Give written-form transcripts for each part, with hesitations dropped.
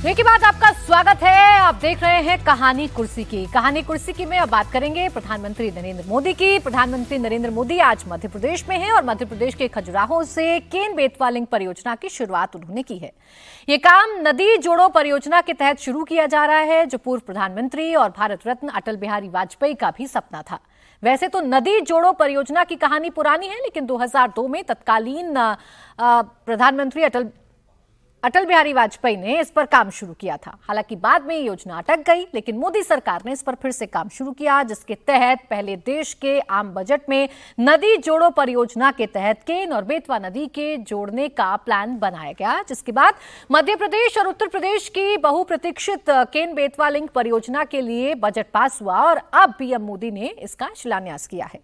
Break के बाद आपका स्वागत है। आप देख रहे हैं कहानी कुर्सी की में अब बात करेंगे प्रधानमंत्री नरेंद्र मोदी की। प्रधानमंत्री नरेंद्र मोदी आज मध्य प्रदेश में हैं और मध्य प्रदेश के खजुराहो से केन बेतवा लिंक परियोजना की शुरुआत उन्होंने की है। ये काम नदी जोड़ो परियोजना के तहत शुरू किया जा रहा है, जो पूर्व प्रधानमंत्री और भारत रत्न अटल बिहारी वाजपेयी का भी सपना था। वैसे तो नदी जोड़ो परियोजना की कहानी पुरानी है, लेकिन 2002 में तत्कालीन प्रधानमंत्री अटल बिहारी वाजपेयी ने इस पर काम शुरू किया था। हालांकि बाद में ये योजना अटक गई, लेकिन मोदी सरकार ने इस पर फिर से काम शुरू किया, जिसके तहत पहले देश के आम बजट में नदी जोड़ो परियोजना के तहत केन और बेतवा नदी के जोड़ने का प्लान बनाया गया, जिसके बाद मध्य प्रदेश और उत्तर प्रदेश की बहुप्रतीक्षित केन बेतवा लिंक परियोजना के लिए बजट पास हुआ और अब पीएम मोदी ने इसका शिलान्यास किया है।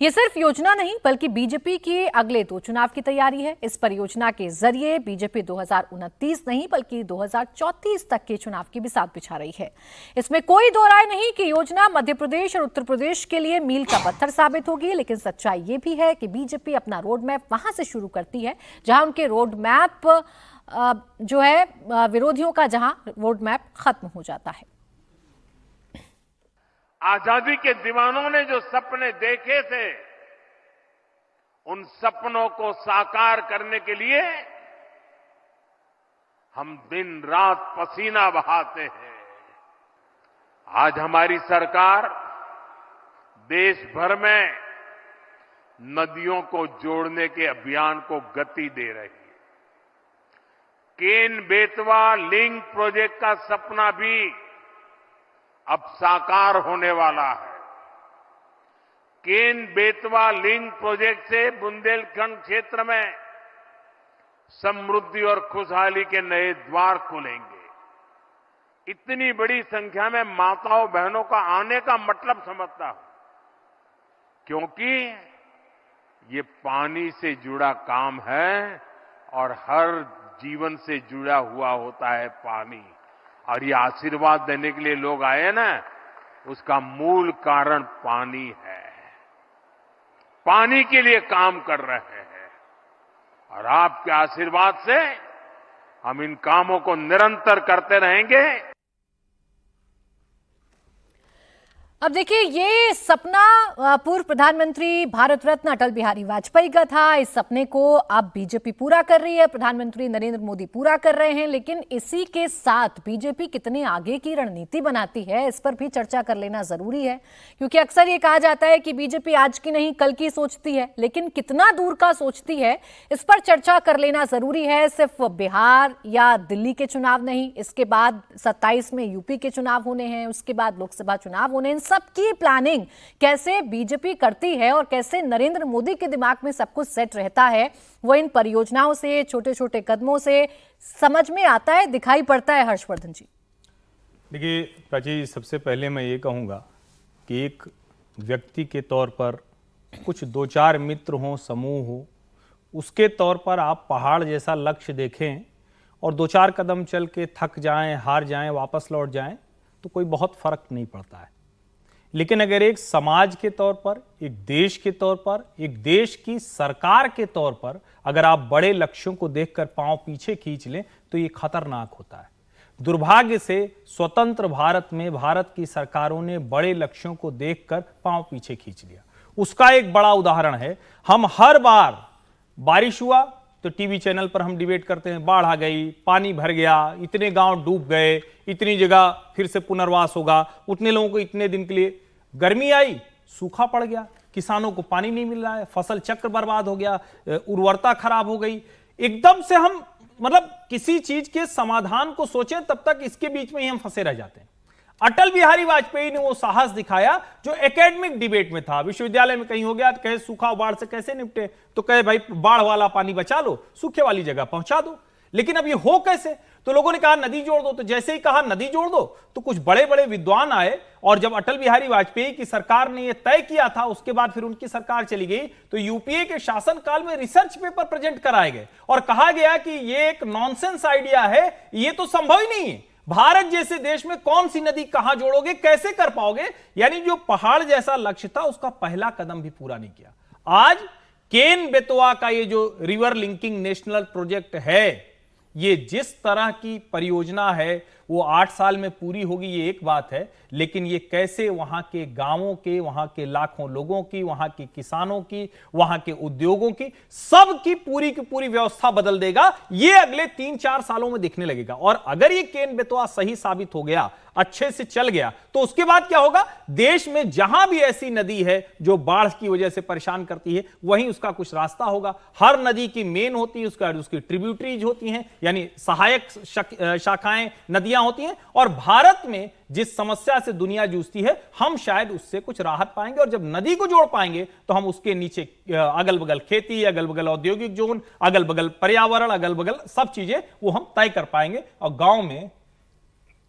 ये सिर्फ योजना नहीं, बल्कि बीजेपी के अगले 2 चुनाव की तैयारी है। इस परियोजना के जरिए बीजेपी 2029 नहीं बल्कि 2034 तक के चुनाव की बिसात बिछा रही है। इसमें कोई दो राय नहीं कि योजना मध्य प्रदेश और उत्तर प्रदेश के लिए मील का पत्थर साबित होगी, लेकिन सच्चाई ये भी है कि बीजेपी अपना रोड मैप वहां से शुरू करती है जहां उनके रोड मैप जो है विरोधियों का जहां रोड मैप खत्म हो जाता है। आजादी के दीवानों ने जो सपने देखे थे, उन सपनों को साकार करने के लिए हम दिन रात पसीना बहाते हैं। आज हमारी सरकार देश भर में नदियों को जोड़ने के अभियान को गति दे रही है। केन बेतवा लिंक प्रोजेक्ट का सपना भी अब साकार होने वाला है। केन बेतवा लिंक प्रोजेक्ट से बुंदेलखंड क्षेत्र में समृद्धि और खुशहाली के नए द्वार खुलेंगे। इतनी बड़ी संख्या में माताओं बहनों का आने का मतलब समझता हूं, क्योंकि ये पानी से जुड़ा काम है और हर जीवन से जुड़ा हुआ होता है पानी। और ये आशीर्वाद देने के लिए लोग आए ना, उसका मूल कारण पानी है। पानी के लिए काम कर रहे हैं और आपके आशीर्वाद से हम इन कामों को निरंतर करते रहेंगे। अब देखिए, ये सपना पूर्व प्रधानमंत्री भारत रत्न अटल बिहारी वाजपेयी का था। इस सपने को अब बीजेपी पूरा कर रही है, प्रधानमंत्री नरेंद्र मोदी पूरा कर रहे हैं। लेकिन इसी के साथ बीजेपी कितने आगे की रणनीति बनाती है, इस पर भी चर्चा कर लेना जरूरी है, क्योंकि अक्सर ये कहा जाता है कि बीजेपी आज की नहीं कल की सोचती है, लेकिन कितना दूर का सोचती है इस पर चर्चा कर लेना जरूरी है। सिर्फ बिहार या दिल्ली के चुनाव नहीं, इसके बाद 27 में यूपी के चुनाव होने हैं, उसके बाद लोकसभा चुनाव होने, सबकी प्लानिंग कैसे बीजेपी करती है और कैसे नरेंद्र मोदी के दिमाग में सब कुछ सेट रहता है, वो इन परियोजनाओं से, छोटे छोटे कदमों से समझ में आता है, दिखाई पड़ता है। हर्षवर्धन जी, देखिए प्राची, सबसे पहले मैं ये कहूँगा कि एक व्यक्ति के तौर पर कुछ 2-4 मित्र हों, समूह हो, उसके तौर पर आप पहाड़ जैसा लक्ष्य देखें और 2-4 कदम चल के थक जाएं, हार जाएं, वापस लौट जाएं, तो कोई बहुत फर्क नहीं पड़ता है। लेकिन अगर एक समाज के तौर पर, एक देश के तौर पर, एक देश की सरकार के तौर पर अगर आप बड़े लक्ष्यों को देखकर पांव पीछे खींच लें तो ये खतरनाक होता है। दुर्भाग्य से स्वतंत्र भारत में भारत की सरकारों ने बड़े लक्ष्यों को देखकर पांव पीछे खींच लिया। उसका एक बड़ा उदाहरण है, हम हर बार बारिश हुआ तो टीवी चैनल पर हम डिबेट करते हैं, बाढ़ आ गई, पानी भर गया, इतने गांव डूब गए, इतनी जगह फिर से पुनर्वास होगा, उतने लोगों को इतने दिन के लिए। गर्मी आई, सूखा पड़ गया, किसानों को पानी नहीं मिल रहा है, फसल चक्र बर्बाद हो गया, उर्वरता खराब हो गई। एकदम से हम किसी चीज के समाधान को सोचें तब तक इसके बीच में ही हम फंसे रह जाते हैं। अटल बिहारी वाजपेयी ने वो साहस दिखाया जो एकेडमिक डिबेट में था। विश्वविद्यालय में कहीं हो गया तो कहे सूखा बाढ़ से कैसे निपटे, तो कहे भाई बाढ़ वाला पानी बचा लो, सूखे वाली जगह पहुंचा दो। लेकिन अब ये हो कैसे, तो लोगों ने कहा नदी जोड़ दो। तो जैसे ही कहा नदी जोड़ दो तो कुछ बड़े बड़े विद्वान आए, और जब अटल बिहारी वाजपेयी की सरकार ने यह तय किया था, उसके बाद फिर उनकी सरकार चली गई, तो यूपीए के शासनकाल में रिसर्च पेपर प्रेजेंट कराए गए और कहा गया कि यह एक नॉनसेंस आइडिया है, यह तो संभव ही नहीं है। भारत जैसे देश में कौन सी नदी कहां जोड़ोगे, कैसे कर पाओगे। यानी जो पहाड़ जैसा लक्ष्य था उसका पहला कदम भी पूरा नहीं किया। आज केन बेतवा का ये जो रिवर लिंकिंग नेशनल प्रोजेक्ट है, ये जिस तरह की परियोजना है वो 8 साल में पूरी होगी, ये एक बात है, लेकिन ये कैसे वहां के गांवों के, वहां के लाखों लोगों की, वहां के किसानों की, वहां के उद्योगों की, सब की पूरी व्यवस्था बदल देगा, ये अगले 3-4 सालों में दिखने लगेगा। और अगर ये केन बेतवा सही साबित हो गया, अच्छे से चल गया, तो उसके बाद क्या होगा? देश में जहां भी ऐसी नदी है जो बाढ़ की वजह से परेशान करती है, वहीं उसका कुछ रास्ता होगा। हर नदी की मेन होती है, उसकी ट्रिब्यूटरीज होती हैं, यानी सहायक शाखाएं नदियां होती हैं। और भारत में जिस समस्या से दुनिया जूझती है, हम शायद उससे कुछ राहत पाएंगे। और जब नदी को जोड़ पाएंगे तो हम उसके नीचे अगल बगल खेती, अगल बगल औद्योगिक जोन, अगल बगल पर्यावरण, अगल बगल सब चीजें वो हम तय कर पाएंगे। और गांव में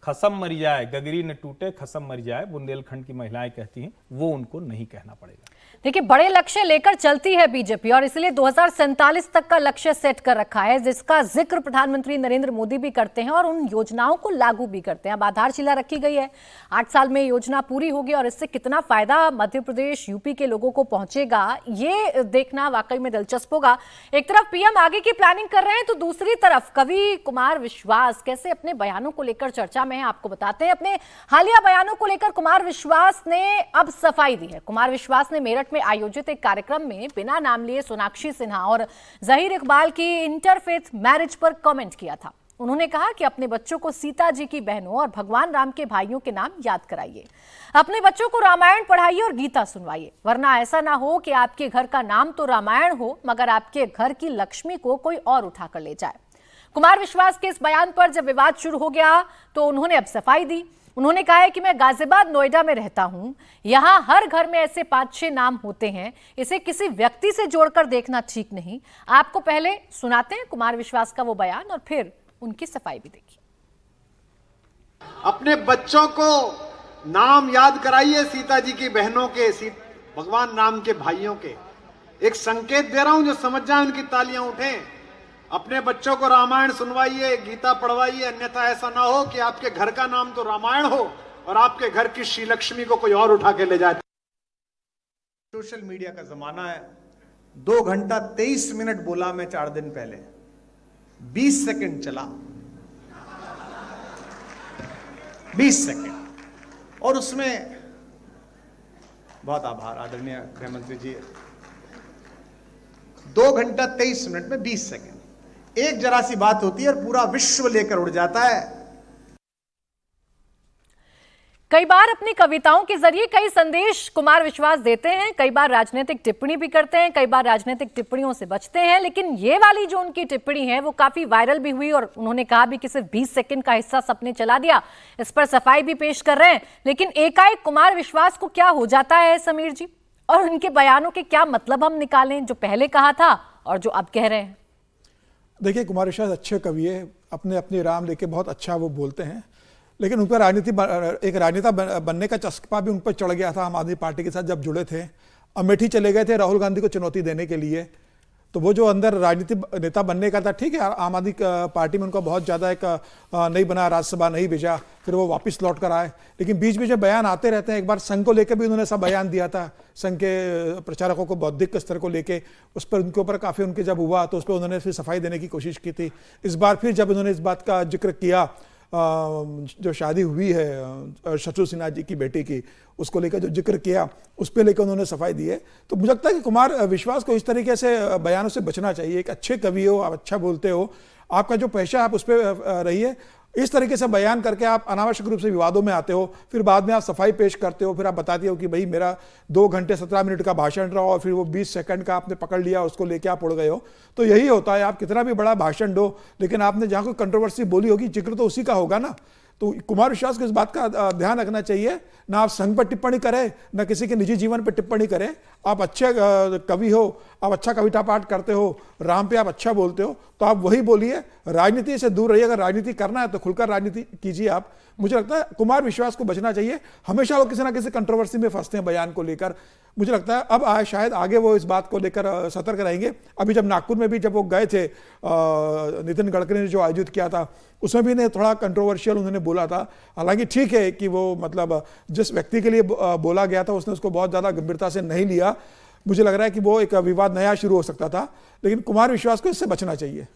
खसम मरी जाए, गगरी न टूटे खसम मरी जाए, बुंदेलखंड की महिलाएं कहती हैं, वो उनको नहीं कहना पड़ेगा। देखिए, बड़े लक्ष्य लेकर चलती है बीजेपी और इसलिए 2047 तक का लक्ष्य सेट कर रखा है, जिसका जिक्र प्रधानमंत्री नरेंद्र मोदी भी करते हैं और उन योजनाओं को लागू भी करते हैं। अब आधारशिला रखी गई है, 8 साल में योजना पूरी होगी और इससे कितना फायदा मध्य प्रदेश, यूपी के लोगों को पहुंचेगा, ये देखना वाकई में दिलचस्प होगा। एक तरफ पीएम आगे की प्लानिंग कर रहे हैं, तो दूसरी तरफ कवि कुमार विश्वास कैसे अपने बयानों को लेकर चर्चा में है, आपको बताते हैं। अपने हालिया बयानों को लेकर कुमार विश्वास ने अब सफाई दी है। कुमार विश्वास ने मेरठ में आयोजित एक कार्यक्रम में बिना नाम लिए सोनाक्षी सिन्हा और जहीर इकबाल की इंटरफेथ मैरिज पर कमेंट किया था। उन्होंने कहा कि अपने बच्चों को सीता जी की बहनों और भगवान राम के भाइयों के नाम याद कराइए, अपने बच्चों को रामायण पढ़ाइए और गीता सुनवाइए, वरना ऐसा ना हो कि आपके घर का नाम तो रामायण हो मगर आपके घर की लक्ष्मी को कोई और उठा कर ले जाए। कुमार विश्वास के इस बयान पर जब विवाद शुरू हो गया तो उन्होंने अब सफाई दी। उन्होंने कहा है कि मैं गाजियाबाद नोएडा में रहता हूं, यहां हर घर में ऐसे 5-6 नाम होते हैं, इसे किसी व्यक्ति से जोड़कर देखना ठीक नहीं। आपको पहले सुनाते हैं कुमार विश्वास का वो बयान और फिर उनकी सफाई भी देखिए। अपने बच्चों को नाम याद कराइए सीता जी की बहनों के, भगवान राम के भाइयों के। एक संकेत दे रहा हूं, जो समझ जाए उनकी तालियां उठें। अपने बच्चों को रामायण सुनवाइए, गीता पढ़वाइए, अन्यथा ऐसा ना हो कि आपके घर का नाम तो रामायण हो और आपके घर की श्री लक्ष्मी को कोई और उठा के ले जाए। सोशल मीडिया का जमाना है। 2 घंटा 23 मिनट बोला मैं 4 दिन पहले, 20 सेकंड चला, 20 सेकंड। और उसमें बहुत आभार आदरणीय गृहमंत्री जी, 2 घंटा 23 मिनट में 20 सेकंड, एक जरा सी बात होती है और पूरा विश्व लेकर उड़ जाता है। कई बार अपनी कविताओं के जरिए कई संदेश कुमार विश्वास देते हैं, कई बार राजनीतिक टिप्पणी भी करते हैं, कई बार राजनीतिक टिप्पणियों से बचते हैं, लेकिन ये वाली जो उनकी टिप्पणी है वो काफी वायरल भी हुई और उन्होंने कहा भी कि सिर्फ 20 सेकंड का हिस्सा सबने चला दिया। इस पर सफाई भी पेश कर रहे हैं, लेकिन एकाएक कुमार विश्वास को क्या हो जाता है समीर जी, और उनके बयानों के क्या मतलब हम निकालें, जो पहले कहा था और जो अब कह रहे हैं? देखिए, कुमार विश्वास अच्छे कवि है, अपने राम लेके बहुत अच्छा वो बोलते हैं, लेकिन उन पर एक राजनेता बनने का चस्पा भी उन पर चढ़ गया था। आम आदमी पार्टी के साथ जब जुड़े थे, अमेठी चले गए थे राहुल गांधी को चुनौती देने के लिए, तो वो जो अंदर राजनीतिक नेता बनने का था, ठीक है, आम आदमी पार्टी में उनको बहुत ज़्यादा एक नहीं बना, राज्यसभा नहीं भेजा, फिर वो वापस लौट कर आए, लेकिन बीच बीच में बयान आते रहते हैं। एक बार संघ को लेकर भी उन्होंने सब बयान दिया था, संघ के प्रचारकों को बौद्धिक स्तर को लेके, उस पर उनके ऊपर काफ़ी उनके जब हुआ तो उस पर उन्होंने फिर सफाई देने की कोशिश की थी। इस बार फिर जब उन्होंने इस बात का जिक्र किया, जो शादी हुई है शत्रु सिन्हा जी की बेटी की, उसको लेकर जो जिक्र किया, उस पर लेकर उन्होंने सफाई दी है। तो मुझे लगता है कि कुमार विश्वास को इस तरीके से बयानों से बचना चाहिए। एक अच्छे कवि हो, आप अच्छा बोलते हो, आपका जो पेशा है आप उस पर रहिए। इस तरीके से बयान करके आप अनावश्यक रूप से विवादों में आते हो, फिर बाद में आप सफाई पेश करते हो, फिर आप बताते हो कि भाई मेरा 2 घंटे 17 मिनट का भाषण रहा और फिर वो 20 सेकंड का आपने पकड़ लिया, उसको लेके आप उड़ गए हो। तो यही होता है, आप कितना भी बड़ा भाषण दो, लेकिन आपने जहाँ कोई कंट्रोवर्सी बोली होगी, जिक्र तो उसी का होगा ना। तो कुमार विश्वास को इस बात का ध्यान रखना चाहिए, ना आप संघ पर टिप्पणी करें, ना किसी के निजी जीवन पर टिप्पणी करें। आप अच्छे कवि हो, आप अच्छा कविता पाठ करते हो, राम पे आप अच्छा बोलते हो, तो आप वही बोलिए, राजनीति से दूर रहिए। अगर राजनीति करना है तो खुलकर राजनीति कीजिए आप। मुझे लगता है कुमार विश्वास को बचना चाहिए। हमेशा वो किसी ना किसी कंट्रोवर्सी में फंसते हैं बयान को लेकर। मुझे लगता है अब शायद आगे वो इस बात को लेकर सतर्क रहेंगे। अभी जब नागपुर में भी जब वो गए थे, नितिन गडकरी ने जो आयोजित किया था, उसमें भी ने थोड़ा कंट्रोवर्शियल उन्होंने बोला था। हालांकि ठीक है कि वो मतलब जिस व्यक्ति के लिए बोला गया था उसने उसको बहुत ज़्यादा गंभीरता से नहीं लिया। मुझे लग रहा है कि वो एक विवाद नया शुरू हो सकता था, लेकिन कुमार विश्वास को इससे बचना चाहिए।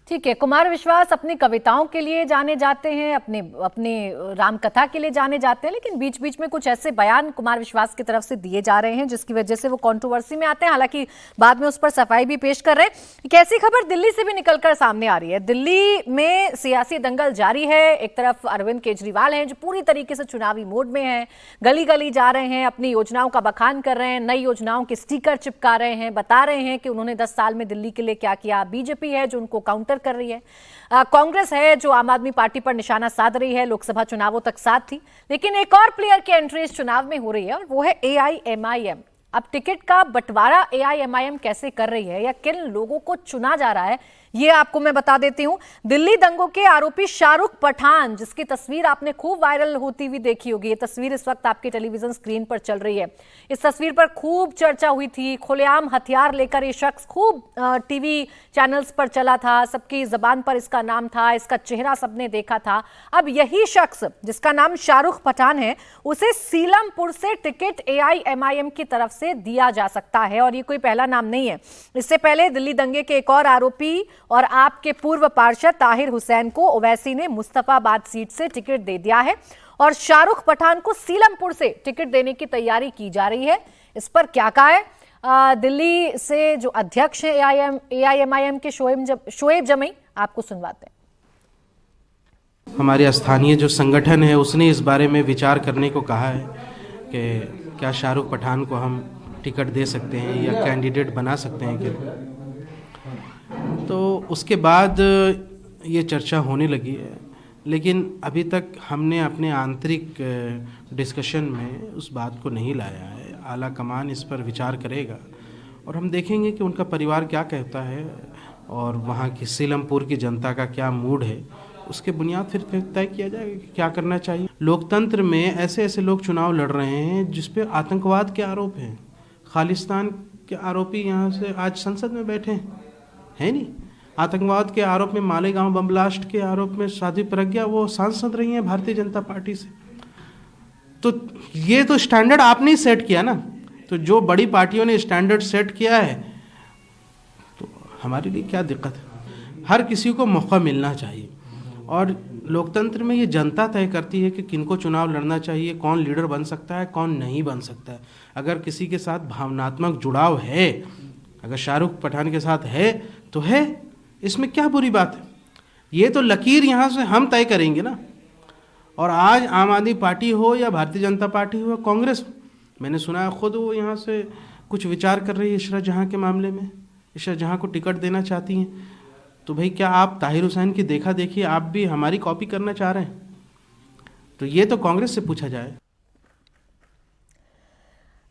ठीक है, कुमार विश्वास अपनी कविताओं के लिए जाने जाते हैं, अपने राम कथा के लिए जाने जाते हैं, लेकिन बीच बीच में कुछ ऐसे बयान कुमार विश्वास की तरफ से दिए जा रहे हैं जिसकी वजह से वो कंट्रोवर्सी में आते हैं। हालांकि बाद में उस पर सफाई भी पेश कर रहे हैं। कैसी खबर दिल्ली से भी निकलकर सामने आ रही है। दिल्ली में सियासी दंगल जारी है। एक तरफ अरविंद केजरीवाल हैं जो पूरी तरीके से चुनावी मोड में हैं, गली गली जा रहे हैं, अपनी योजनाओं का बखान कर रहे हैं, नई योजनाओं के स्टिकर चिपका रहे हैं, बता रहे हैं कि उन्होंने 10 साल में दिल्ली के लिए क्या किया। बीजेपी है जो उनको काउंटर कर रही है, कांग्रेस है जो आम आदमी पार्टी पर निशाना साध रही है, लोकसभा चुनावों तक साथ थी। लेकिन एक और प्लेयर की एंट्री इस चुनाव में हो रही है और वो है AIMIM। अब टिकट का बंटवारा AIMIM कैसे कर रही है या किन लोगों को चुना जा रहा है, ये आपको मैं बता देती हूं। दिल्ली दंगों के आरोपी शाहरुख पठान, जिसकी तस्वीर आपने खूब वायरल होती हुई देखी होगी, ये तस्वीर इस वक्त आपके टेलीविजन स्क्रीन पर चल रही है। इस तस्वीर पर खूब चर्चा हुई थी। खुलेआम हथियार लेकर ये शख्स खूब टीवी चैनल्स पर चला था, सबकी जबान पर इसका नाम था, इसका चेहरा सबने देखा था। अब यही शख्स जिसका नाम शाहरुख पठान है, उसे सीलमपुर से टिकट AIMIM की तरफ से दिया जा सकता है और ये कोई पहला नाम नहीं है। इससे पहले दिल्ली दंगे के एक और आरोपी और आपके पूर्व पार्षद ताहिर हुसैन को ओवैसी ने मुस्तफाबाद सीट से टिकट दे दिया है और शाहरुख पठान को सीलमपुर से टिकट देने की तैयारी की जा रही है। इस पर क्या कहा है दिल्ली से जो अध्यक्ष है AIMIM के शोएब जमई, आपको सुनवाते हैं। हमारे स्थानीय जो संगठन है उसने इस बारे में विचार करने को कहा है कि क्या शाहरुख पठान को हम टिकट दे सकते हैं या कैंडिडेट बना सकते हैं क्या। तो उसके बाद ये चर्चा होने लगी है, लेकिन अभी तक हमने अपने आंतरिक डिस्कशन में उस बात को नहीं लाया है। आला कमान इस पर विचार करेगा और हम देखेंगे कि उनका परिवार क्या कहता है और वहाँ की सीलमपुर की जनता का क्या मूड है। उसके बुनियाद फिर तय किया जाएगा कि क्या करना चाहिए। लोकतंत्र में ऐसे ऐसे लोग चुनाव लड़ रहे हैं जिस पे आतंकवाद के आरोप हैं। खालिस्तान के आरोपी यहाँ से आज संसद में बैठे हैं नहीं। आतंकवाद के आरोप में, मालेगांव बम ब्लास्ट के आरोप में साध्वी प्रज्ञा वो सांसद रही हैं भारतीय जनता पार्टी से। तो ये तो स्टैंडर्ड आपने ही सेट किया ना। तो जो बड़ी पार्टियों ने स्टैंडर्ड सेट किया है तो हमारे लिए क्या दिक्कत है। हर किसी को मौका मिलना चाहिए और लोकतंत्र में ये जनता तय करती है कि किनको चुनाव लड़ना चाहिए, कौन लीडर बन सकता है, कौन नहीं बन सकता है। अगर किसी के साथ भावनात्मक जुड़ाव है, अगर शाहरुख पठान के साथ है तो है, इसमें क्या बुरी बात है। ये तो लकीर यहाँ से हम तय करेंगे ना। और आज आम आदमी पार्टी हो या भारतीय जनता पार्टी हो या कांग्रेस हो, मैंने सुना है खुद वो यहाँ से कुछ विचार कर रही है इशरत जहाँ के मामले में। इशरत जहाँ को टिकट देना चाहती हैं। तो भाई क्या आप ताहिर हुसैन की देखा देखी आप भी हमारी कॉपी करना चाह रहे हैं? तो ये तो कांग्रेस से पूछा जाए।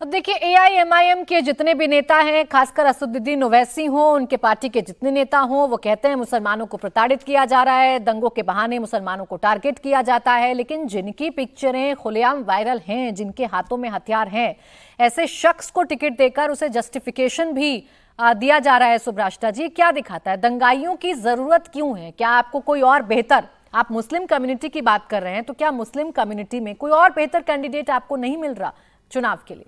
अब देखिए, AIMIM के जितने भी नेता हैं, खासकर असदुद्दीन ओवैसी हों, उनके पार्टी के जितने नेता हों, वो कहते हैं मुसलमानों को प्रताड़ित किया जा रहा है, दंगों के बहाने मुसलमानों को टारगेट किया जाता है। लेकिन जिनकी पिक्चरें खुलेआम वायरल हैं, जिनके हाथों में हथियार हैं, ऐसे शख्स को टिकट देकर उसे जस्टिफिकेशन भी दिया जा रहा है। सुब्राष्टा जी, क्या दिखाता है? दंगाइयों की जरूरत क्यों है? क्या आपको कोई और बेहतर, आप मुस्लिम कम्युनिटी की बात कर रहे हैं, तो क्या मुस्लिम कम्युनिटी में कोई और बेहतर कैंडिडेट आपको नहीं मिल रहा चुनाव के लिए?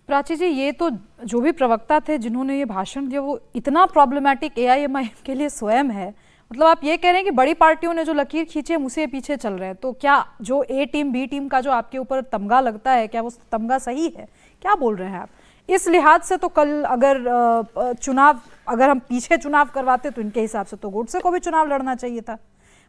प्राची जी, ये तो जो भी प्रवक्ता थे जिन्होंने ये भाषण दिया वो इतना प्रॉब्लमैटिक AIMIM के लिए स्वयं है। मतलब आप ये कह रहे हैं कि बड़ी पार्टियों ने जो लकीर खींची हम उसी पीछे चल रहे हैं। तो क्या जो A टीम B टीम का जो आपके ऊपर तमगा लगता है, क्या वो तमगा सही है? क्या बोल रहे हैं आप? इस लिहाज से तो कल अगर हम पीछे चुनाव करवाते तो इनके हिसाब से तो गोडसे को भी चुनाव लड़ना चाहिए था।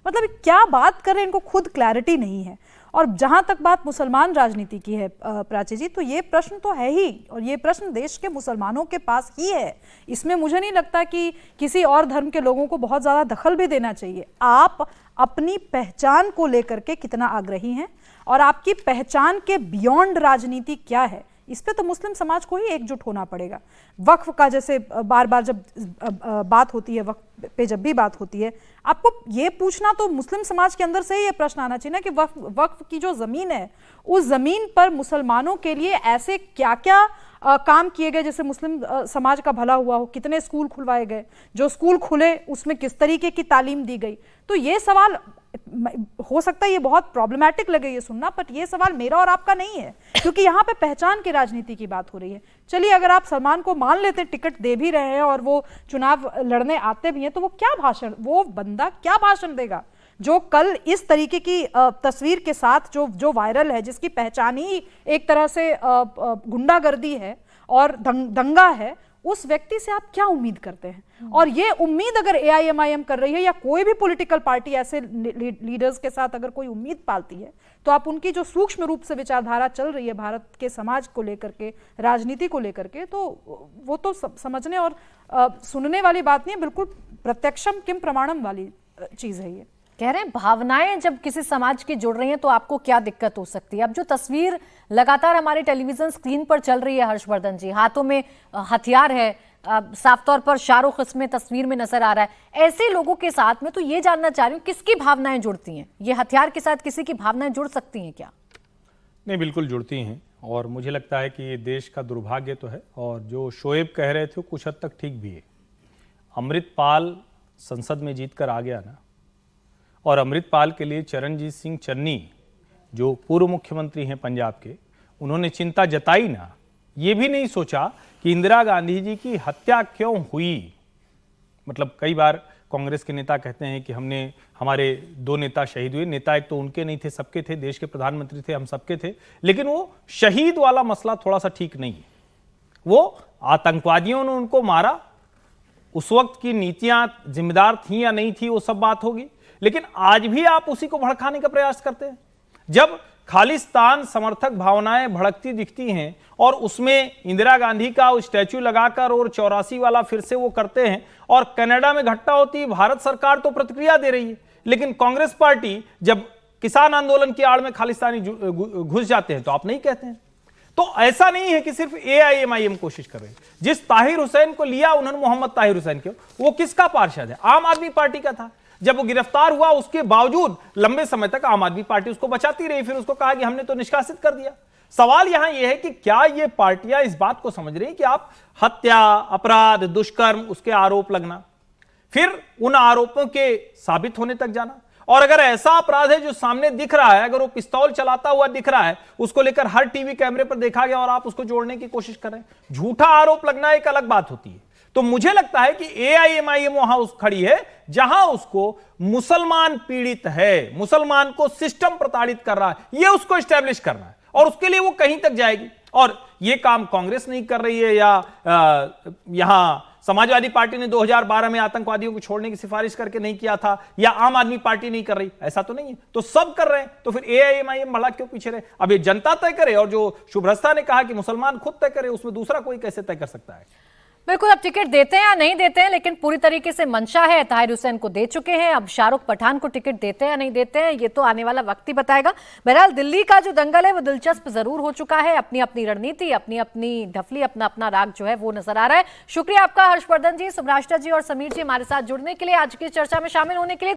मतलब क्या बात कर रहे हैं, इनको खुद क्लैरिटी नहीं है। और जहां तक बात मुसलमान राजनीति की है प्राची जी, तो ये प्रश्न तो है ही, और ये प्रश्न देश के मुसलमानों के पास ही है। इसमें मुझे नहीं लगता कि किसी और धर्म के लोगों को बहुत ज़्यादा दखल भी देना चाहिए। आप अपनी पहचान को लेकर के कितना आग्रही हैं और आपकी पहचान के बियॉन्ड राजनीति क्या है, इस पे तो मुस्लिम समाज को ही एकजुट होना पड़ेगा। वक्फ का जैसे बार बार जब बात होती है, वक्फ पे जब भी बात होती है, आपको ये पूछना तो मुस्लिम समाज के अंदर से ही ये प्रश्न आना चाहिए ना कि वक्फ की जो ज़मीन है, उस ज़मीन पर मुसलमानों के लिए ऐसे क्या क्या काम किए गए जिससे मुस्लिम समाज का भला हुआ हो। कितने स्कूल खुलवाए गए, जो स्कूल खुले उसमें किस तरीके की तालीम दी गई। तो ये सवाल हो सकता है ये बहुत प्रॉब्लमैटिक लगे ये सुनना, बट ये सवाल मेरा और आपका नहीं है, क्योंकि यहाँ पे पहचान की राजनीति की बात हो रही है। चलिए अगर आप सलमान को मान लेते हैं टिकट दे भी रहे हैं और वो चुनाव लड़ने आते भी हैं, तो वो बंदा क्या भाषण देगा जो कल इस तरीके की तस्वीर के साथ जो वायरल है, जिसकी पहचान ही एक तरह से गुंडागर्दी है और दंगा है, उस व्यक्ति से आप क्या उम्मीद करते हैं? और ये उम्मीद अगर AIMIM कर रही है या कोई भी पॉलिटिकल पार्टी ऐसे लीडर्स के साथ अगर कोई उम्मीद पालती है, तो आप उनकी जो सूक्ष्म रूप से विचारधारा चल रही है भारत के समाज को लेकर के, राजनीति को लेकर के, तो वो तो समझने और सुनने वाली बात नहीं है, बिल्कुल प्रत्यक्षम किम प्रमाणम वाली चीज है ये। कह रहे हैं भावनाएं जब किसी समाज की जुड़ रही हैं तो आपको क्या दिक्कत हो सकती है। अब जो तस्वीर लगातार हमारे टेलीविजन स्क्रीन पर चल रही है हर्षवर्धन जी, हाथों में हथियार है, साफ तौर पर शाहरुख इसमें तस्वीर में नजर आ रहा है, ऐसे लोगों के साथ में तो ये जानना चाह रही हूँ किसकी भावनाएं जुड़ती हैं? ये हथियार के साथ किसी की भावनाएं जुड़ सकती हैं क्या? नहीं, बिल्कुल जुड़ती हैं, और मुझे लगता है कि ये देश का दुर्भाग्य तो है, और जो शोएब कह रहे थे कुछ हद तक ठीक भी है। अमृतपाल संसद में जीत कर आ गया ना, और अमृतपाल के लिए चरणजीत सिंह चन्नी जो पूर्व मुख्यमंत्री हैं पंजाब के, उन्होंने चिंता जताई ना, ये भी नहीं सोचा कि इंदिरा गांधी जी की हत्या क्यों हुई। मतलब कई बार कांग्रेस के नेता कहते हैं कि हमारे 2 नेता शहीद हुए। नेता एक तो उनके नहीं थे, सबके थे, देश के प्रधानमंत्री थे, हम सबके थे, लेकिन वो शहीद वाला मसला थोड़ा सा ठीक नहीं है। वो आतंकवादियों ने उनको मारा, उस वक्त की नीतियां जिम्मेदार थी या नहीं थी वो सब बात होगी, लेकिन आज भी आप उसी को भड़काने का प्रयास करते हैं। जब खालिस्तान समर्थक भावनाएं भड़कती दिखती हैं और उसमें इंदिरा गांधी का स्टैच्यू लगाकर और 84 वाला फिर से वो करते हैं, और कनाडा में घटना होती है, भारत सरकार तो प्रतिक्रिया दे रही है, लेकिन कांग्रेस पार्टी जब किसान आंदोलन की आड़ में खालिस्तानी घुस जाते हैं तो आप नहीं कहते हैं। तो ऐसा नहीं है कि सिर्फ AIMIM कोशिश कर रहे हैं। जिस ताहिर हुसैन को लिया उन्होंने, मोहम्मद ताहिर हुसैन को, वो किसका पार्षद है? आम आदमी पार्टी का था। जब वो गिरफ्तार हुआ उसके बावजूद लंबे समय तक आम आदमी पार्टी उसको बचाती रही, फिर उसको कहा कि हमने तो निष्कासित कर दिया। सवाल यहां यह है कि क्या ये पार्टियां इस बात को समझ रही कि आप हत्या, अपराध, दुष्कर्म, उसके आरोप लगना, फिर उन आरोपों के साबित होने तक जाना, और अगर ऐसा अपराध है जो सामने दिख रहा है, अगर वो पिस्तौल चलाता हुआ दिख रहा है, उसको लेकर हर टीवी कैमरे पर देखा गया और आप उसको जोड़ने की कोशिश कर रहे हैं, झूठा आरोप लगना एक अलग बात होती है। तो मुझे लगता है कि AIMIM वहां खड़ी है जहां उसको मुसलमान पीड़ित है, मुसलमान को सिस्टम प्रताड़ित कर रहा है, यह उसको एस्टेब्लिश करना है, और उसके लिए वो कहीं तक जाएगी। और यह काम कांग्रेस नहीं कर रही है, या यहां समाजवादी पार्टी ने 2012 में आतंकवादियों को छोड़ने की सिफारिश करके नहीं किया था, या आम आदमी पार्टी नहीं कर रही, ऐसा तो नहीं है। तो सब कर रहे हैं, तो फिर AIMIM भला क्यों पीछे रहे? अब ये जनता तय करे, और जो शुभ्रस्ता ने कहा कि मुसलमान खुद तय करे, उसमें दूसरा कोई कैसे तय कर सकता है? बिल्कुल, अब टिकट देते हैं या नहीं देते हैं, लेकिन पूरी तरीके से मंशा है, ताहिर हुसैन को दे चुके हैं। अब शाहरुख पठान को टिकट देते हैं या नहीं देते हैं, ये तो आने वाला वक्त ही बताएगा। बहरहाल दिल्ली का जो दंगल है वो दिलचस्प जरूर हो चुका है, अपनी अपनी रणनीति, अपनी अपनी ढफली, अपना अपना राग जो है वो नजर आ रहा है। शुक्रिया आपका हर्षवर्धन जी, सुभ्राष्टा जी और समीर जी हमारे साथ जुड़ने के लिए, आज की चर्चा में शामिल होने के लिए।